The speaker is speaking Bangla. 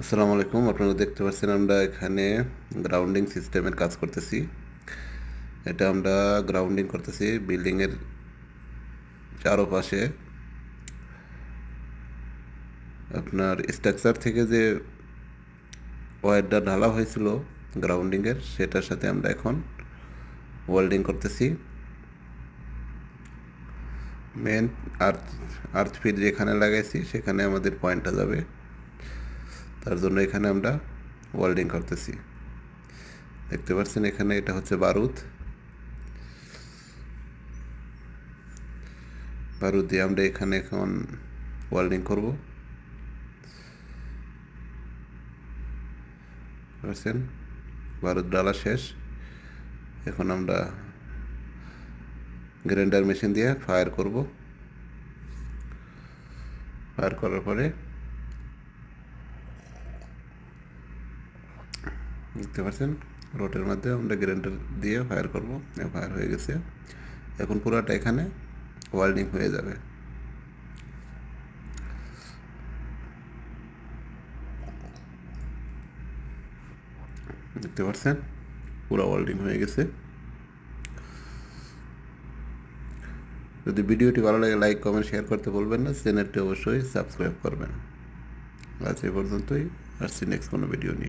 আসসালামু আলাইকুম। আপনারা দেখতে পাচ্ছেন আমরা এখানে গ্রাউন্ডিং সিস্টেমের কাজ করতেছি। এটা আমরা গ্রাউন্ডিং করতেছি বিল্ডিংয়ের চারপাশে। আপনার স্ট্রাকচার থেকে যে ওয়্যারটা ঢালা হয়েছিল গ্রাউন্ডিংয়ের, সেটার সাথে আমরা এখন ওয়েল্ডিং করতেছি। মেন আর্থ আর্থ ফিট যেখানে লাগাইছি সেখানে আমাদের পয়েন্টটা যাবে, তার জন্য এখানে আমরা ওয়েল্ডিং করতেছি। দেখতে পাচ্ছেন এখানে এটা হচ্ছে বারুদ দিয়ে আমরা এখানে এখন ওয়েল্ডিং করব। পাচ্ছেন বারুদ ডালা শেষ। এখন আমরা গ্রাইন্ডার মেশিন দিয়ে ফায়ার করব। ফায়ার করার পরে দেখতে পাচ্ছেন রোটের মধ্যে আমরা গ্রাইন্ডার দিয়ে ফায়ার করব। ফায়ার হয়ে গেছে। এখন পুরোটা এখানে ওয়েল্ডিং হয়ে যাবে। দেখতে পাচ্ছেন পুরো ওয়েল্ডিং হয়ে গেছে। যদি ভিডিওটি ভালো লাগে লাইক কমেন্ট শেয়ার করতে বলবেন না। চ্যানেলটি অবশ্যই সাবস্ক্রাইব করবেন। আজ এই পর্যন্তই। আসছি নেক্সট কোনো ভিডিও নিয়ে।